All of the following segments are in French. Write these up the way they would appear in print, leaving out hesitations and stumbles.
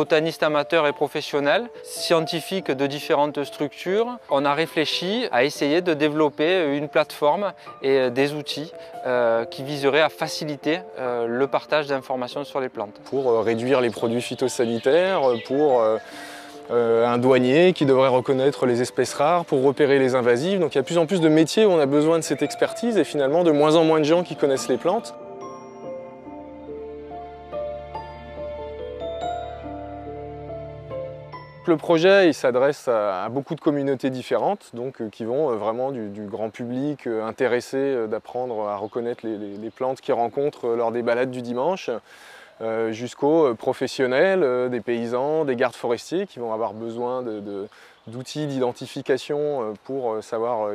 botanistes amateurs et professionnels, scientifiques de différentes structures, on a réfléchi à essayer de développer une plateforme et des outils qui viseraient à faciliter le partage d'informations sur les plantes. Pour réduire les produits phytosanitaires, pour un douanier qui devrait reconnaître les espèces rares, pour repérer les invasives. Donc il y a de plus en plus de métiers où on a besoin de cette expertise et finalement de moins en moins de gens qui connaissent les plantes. Le projet il s'adresse à beaucoup de communautés différentes, donc, qui vont vraiment du grand public intéressé d'apprendre à reconnaître les plantes qu'ils rencontrent lors des balades du dimanche, jusqu'aux professionnels, des paysans, des gardes forestiers qui vont avoir besoin d'outils d'identification pour savoir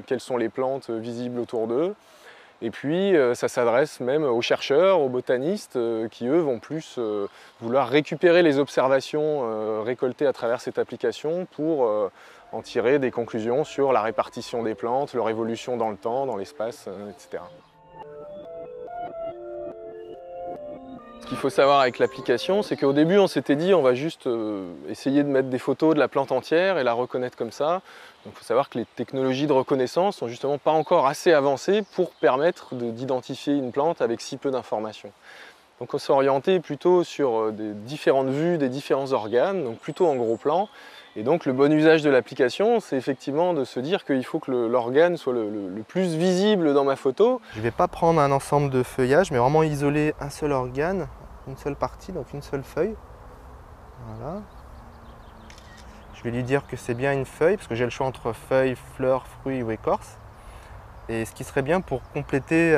quelles sont les plantes visibles autour d'eux. Et puis ça s'adresse même aux chercheurs, aux botanistes qui eux vont plus vouloir récupérer les observations récoltées à travers cette application pour en tirer des conclusions sur la répartition des plantes, leur évolution dans le temps, dans l'espace, etc. Ce qu'il faut savoir avec l'application, c'est qu'au début on s'était dit on va juste essayer de mettre des photos de la plante entière et la reconnaître comme ça. Donc il faut savoir que les technologies de reconnaissance sont justement pas encore assez avancées pour permettre d'identifier une plante avec si peu d'informations. Donc on s'est orienté plutôt sur des différentes vues des différents organes, donc plutôt en gros plan. Et donc le bon usage de l'application, c'est effectivement de se dire qu'il faut que l'organe soit le plus visible dans ma photo. Je ne vais pas prendre un ensemble de feuillages, mais vraiment isoler un seul organe, une seule partie, donc une seule feuille. Voilà. Je vais lui dire que c'est bien une feuille, parce que j'ai le choix entre feuilles, fleurs, fruits ou écorce. Et ce qui serait bien pour compléter,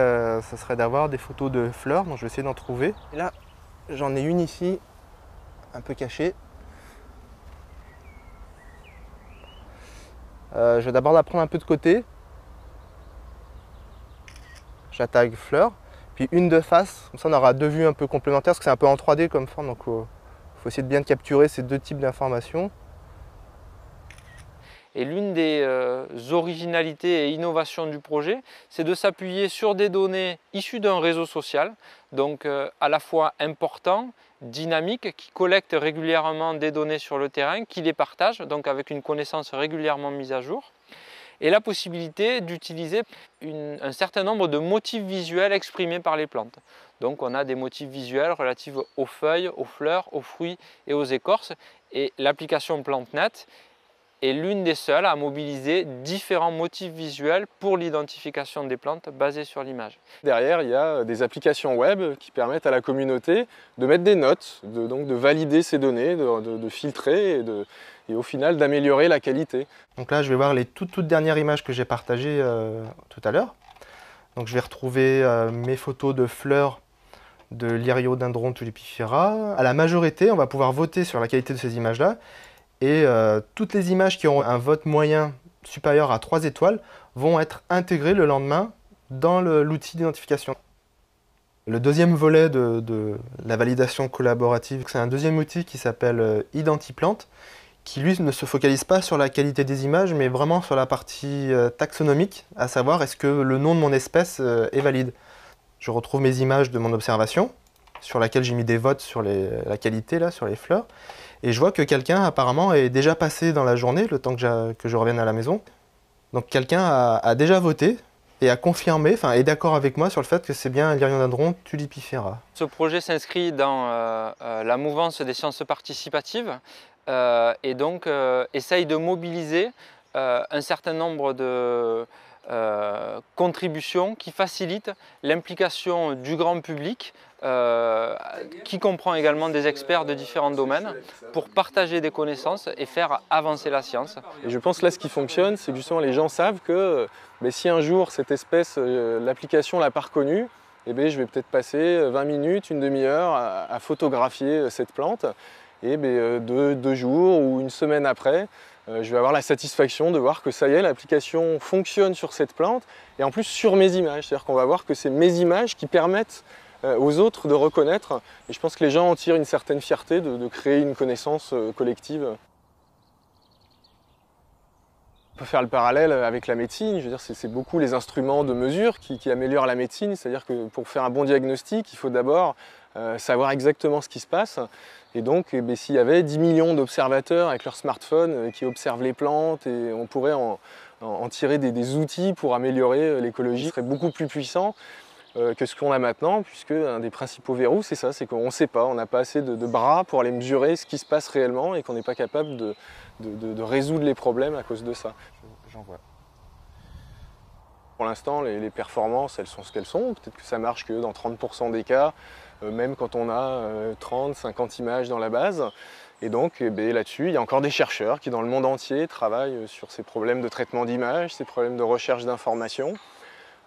ce serait d'avoir des photos de fleurs, donc je vais essayer d'en trouver. Et là, j'en ai une ici, un peu cachée. Je vais d'abord la prendre un peu de côté. J'attaque fleurs, puis une de face, comme ça on aura deux vues un peu complémentaires, parce que c'est un peu en 3D comme forme, donc il faut essayer de bien capturer ces deux types d'informations. Et l'une des originalités et innovations du projet, c'est de s'appuyer sur des données issues d'un réseau social, donc à la fois important, dynamique, qui collecte régulièrement des données sur le terrain, qui les partage, donc avec une connaissance régulièrement mise à jour, et la possibilité d'utiliser un certain nombre de motifs visuels exprimés par les plantes. Donc on a des motifs visuels relatifs aux feuilles, aux fleurs, aux fruits et aux écorces, et l'application PlanteNet est l'une des seules à mobiliser différents motifs visuels pour l'identification des plantes basées sur l'image. Derrière, il y a des applications web qui permettent à la communauté de mettre des notes, donc de valider ces données, de filtrer et au final d'améliorer la qualité. Donc là, je vais voir les toutes dernières images que j'ai partagées tout à l'heure. Donc je vais retrouver mes photos de fleurs de Liriodendron tulipifera. À la majorité, on va pouvoir voter sur la qualité de ces images-là. Et toutes les images qui auront un vote moyen supérieur à 3 étoiles vont être intégrées le lendemain dans l'outil d'identification. Le deuxième volet de la validation collaborative, c'est un deuxième outil qui s'appelle Identiplante, qui lui ne se focalise pas sur la qualité des images, mais vraiment sur la partie taxonomique, à savoir est-ce que le nom de mon espèce est valide. Je retrouve mes images de mon observation, sur laquelle j'ai mis des votes sur la qualité, là, sur les fleurs. Et je vois que quelqu'un apparemment est déjà passé dans la journée, le temps que je revienne à la maison. Donc quelqu'un a déjà voté et a confirmé, enfin est d'accord avec moi sur le fait que c'est bien Liriodendron tulipifera. Ce projet s'inscrit dans la mouvance des sciences participatives et donc essaye de mobiliser un certain nombre de contributions qui facilitent l'implication du grand public, qui comprend également des experts de différents domaines, pour partager des connaissances et faire avancer la science. Et je pense là ce qui fonctionne, c'est que justement les gens savent que si un jour cette espèce, l'application ne l'a pas reconnue, je vais peut-être passer 20 minutes, une demi-heure à photographier cette plante. Et 2 jours ou une semaine après, je vais avoir la satisfaction de voir que ça y est, l'application fonctionne sur cette plante et en plus sur mes images. C'est-à-dire qu'on va voir que c'est mes images qui permettent aux autres de reconnaître. Et je pense que les gens en tirent une certaine fierté de créer une connaissance collective. On peut faire le parallèle avec la médecine, je veux dire, c'est beaucoup les instruments de mesure qui améliorent la médecine, c'est-à-dire que pour faire un bon diagnostic, il faut d'abord savoir exactement ce qui se passe. Et donc s'il y avait 10 millions d'observateurs avec leur smartphone qui observent les plantes, et on pourrait en tirer des outils pour améliorer l'écologie, serait beaucoup plus puissant que ce qu'on a maintenant, puisque un des principaux verrous, c'est ça, c'est qu'on ne sait pas, on n'a pas assez de bras pour aller mesurer ce qui se passe réellement et qu'on n'est pas capable de résoudre les problèmes à cause de ça. J'en vois. Pour l'instant, les performances, elles sont ce qu'elles sont. Peut-être que ça marche que dans 30% des cas, même quand on a 30, 50 images dans la base. Et donc là-dessus, il y a encore des chercheurs qui, dans le monde entier, travaillent sur ces problèmes de traitement d'images, ces problèmes de recherche d'informations.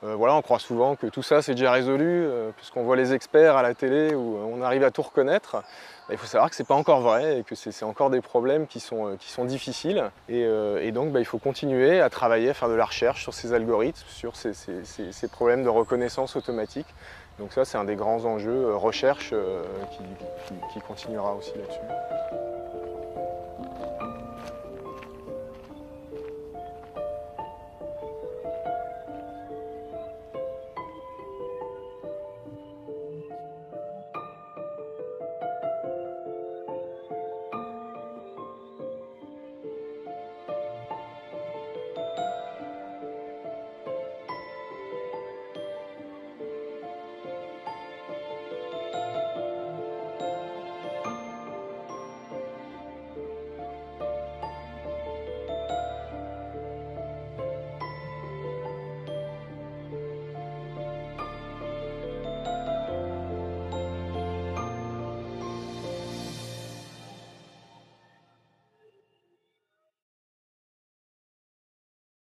Voilà, on croit souvent que tout ça c'est déjà résolu, puisqu'on voit les experts à la télé où on arrive à tout reconnaître. Il faut savoir que ce n'est pas encore vrai et que c'est encore des problèmes qui sont difficiles. Et donc il faut continuer à travailler, à faire de la recherche sur ces algorithmes, sur ces problèmes de reconnaissance automatique. Donc ça c'est un des grands enjeux recherche qui continuera aussi là-dessus.